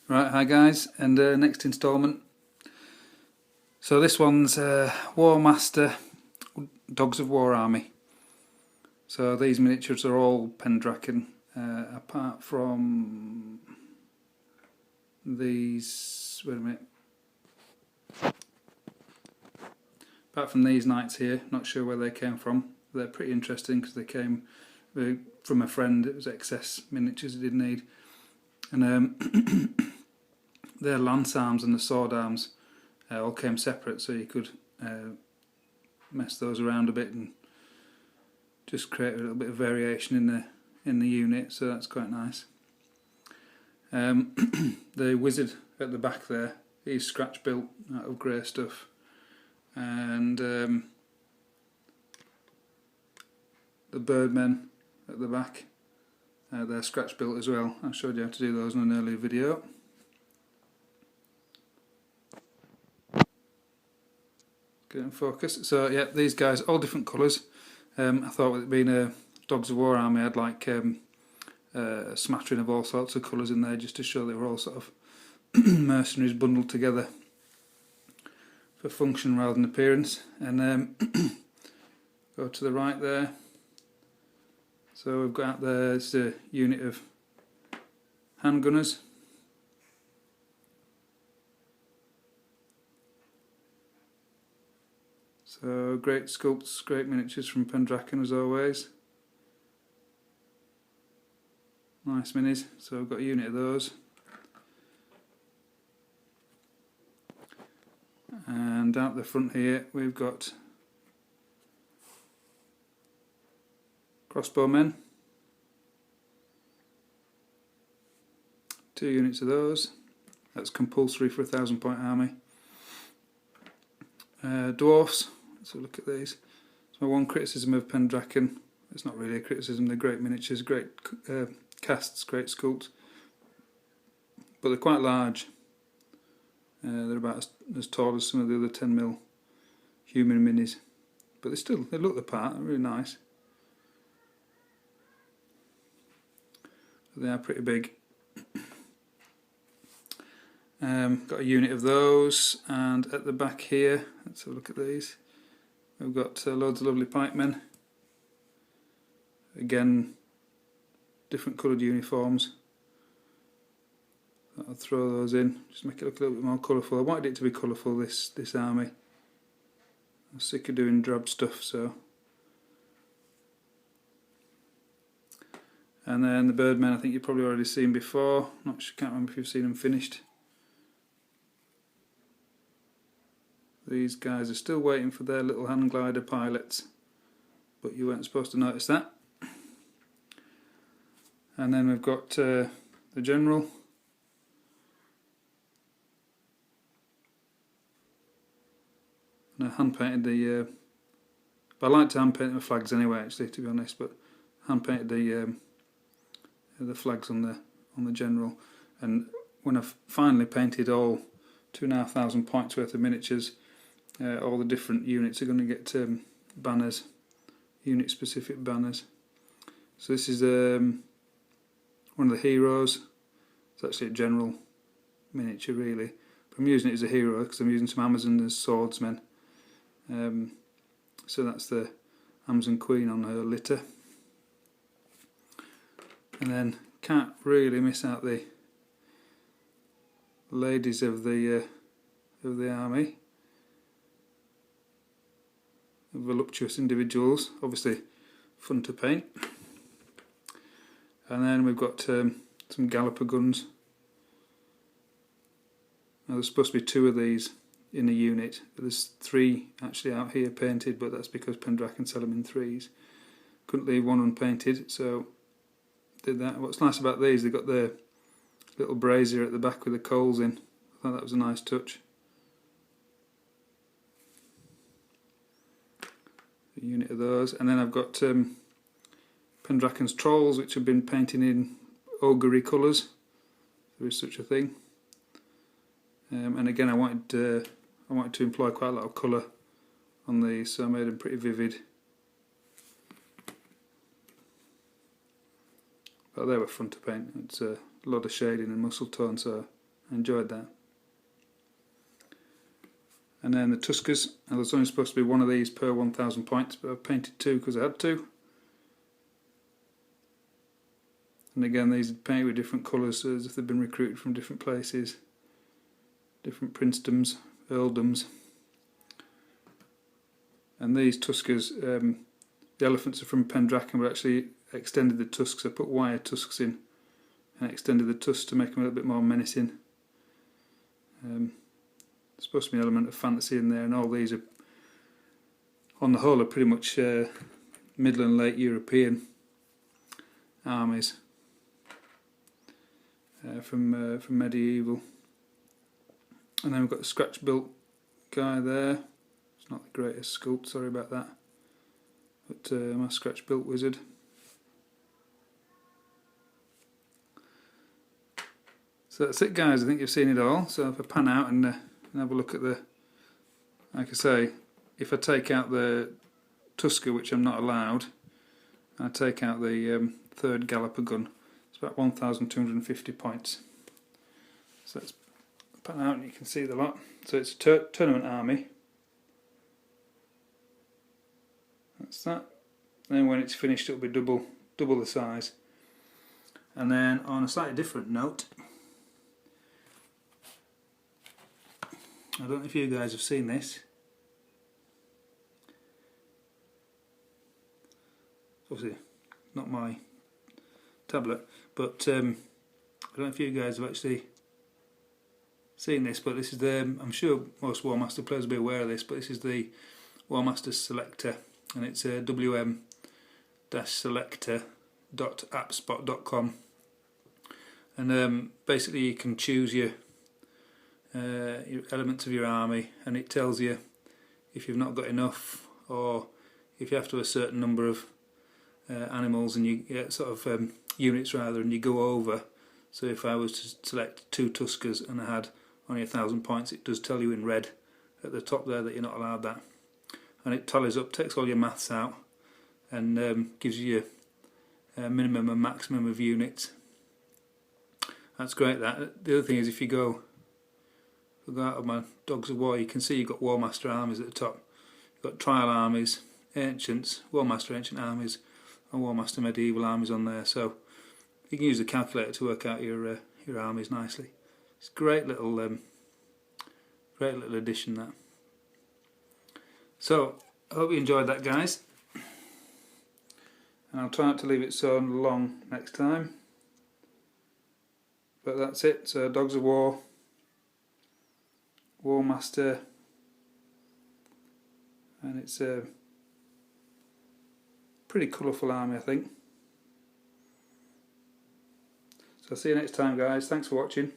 Right, hi guys, and next instalment. So this one's Warmaster Dogs of War Army. So these miniatures are all Pendraken, apart from these. Wait a minute. Apart from these knights here, not sure where they came from. They're pretty interesting because they came from a friend. It was excess miniatures he didn't need, and their lance arms and the sword arms all came separate, so you could mess those around a bit and just create a little bit of variation in the unit. So that's quite nice. The wizard at the back there, he's scratch built out of grey stuff, and the birdmen at the back, they're scratch built as well. I showed you how to do those in an earlier video. Get in focus. So yeah, these guys all different colours. I thought with it being a Dogs of War army, I'd like a smattering of all sorts of colours in there, just to show they were all sort of mercenaries bundled together for function rather than appearance. And go to the right there. So we've got there's a unit of handgunners. So great sculpts, great miniatures from Pendraken as always. Nice minis, so I've got a unit of those. And out the front here we've got crossbowmen. 2 units of those. That's compulsory for a 1,000-point army. Dwarfs. So look at these. So my one criticism of Pendraken, it's not really a criticism, they're great miniatures, great casts, great sculpts, but they're quite large. They're about as tall as some of the other 10mm human minis, but they look the part. They're really nice. They are pretty big. Got a unit of those, and at the back here, let's have a look at these. We've got loads of lovely pikemen. Again, different coloured uniforms. I'll throw those in, just make it look a little bit more colourful. I wanted it to be colourful, this army. I'm sick of doing drab stuff, so. And then the birdmen, I think you've probably already seen before. Not sure, can't remember if you've seen them finished. These guys are still waiting for their little hand glider pilots, but you weren't supposed to notice that. And then we've got the general. And I hand painted the. I like to hand paint the flags anyway, actually, to be honest. But hand painted the flags on the general. And when I've finally painted all 2,500 points worth of miniatures, all the different units are going to get banners, unit-specific banners. So this is one of the heroes. It's actually a general miniature, really. But I'm using it as a hero because I'm using some Amazon as swordsmen. So that's the Amazon Queen on her litter. And then can't really miss out the ladies of the army. Voluptuous individuals, obviously fun to paint. And then we've got some galloper guns. Now there's supposed to be 2 of these in a unit, but there's 3 actually out here painted, but that's because Pendraken sell them in 3s. Couldn't leave one unpainted, so did that. What's nice about these, they've got the little brazier at the back with the coals in. I thought that was a nice touch. A unit of those, and then I've got Pendraken's trolls, which have been painted in ogre colours. There is such a thing. And again, I wanted to employ quite a lot of colour on these, so I made them pretty vivid. But they were fun to paint. It's a lot of shading and muscle tone, so enjoyed that. And then the Tuskers, and there's only supposed to be one of these per 1,000 points, but I've painted two because I had to. And again, these are painted with different colours, so as if they've been recruited from different places, different princedoms, earldoms. And these Tuskers, the elephants are from Pendragon, but actually extended the tusks. I put wire tusks in and extended the tusks to make them a little bit more menacing. There's supposed to be an element of fantasy in there, and all these are, on the whole, are pretty much middle and late European armies from medieval. And then we've got the scratch built guy there. It's not the greatest sculpt, sorry about that, but my scratch built wizard. So that's it, guys. I think you've seen it all. So if I pan out and have a look at the, like I say, if I take out the Tusker, which I'm not allowed, I take out the third Galloper gun, it's about 1,250 points. So let's pan out and you can see the lot. So it's a tournament army. That's that. Then when it's finished, it'll be double the size. And then on a slightly different note, I don't know if you guys have seen this. Obviously not my tablet, but I don't know if you guys have actually seen this, but this is the, I'm sure most Warmaster players will be aware of this, but this is the Warmaster Selector, and it's a wm-selector.appspot.com, and basically you can choose your elements of your army, and it tells you if you've not got enough, or if you have to have a certain number of animals and you sort of units rather, and you go over. So if I was to select 2 Tuskers and I had only 1,000 points, it does tell you in red at the top there that you're not allowed that, and it tallies up, takes all your maths out, and gives you a minimum and maximum of units. That's great. That the other thing is, if you go out of my Dogs of War, you can see you've got Warmaster armies at the top. You've got trial armies, ancients, Warmaster ancient armies, and Warmaster medieval armies on there. So you can use the calculator to work out your armies nicely. It's a great little addition, that. So I hope you enjoyed that, guys, and I'll try not to leave it so long next time. But that's it. So Dogs of War, Warmaster, and it's a pretty colourful army, I think. So I'll see you next time, guys. Thanks for watching.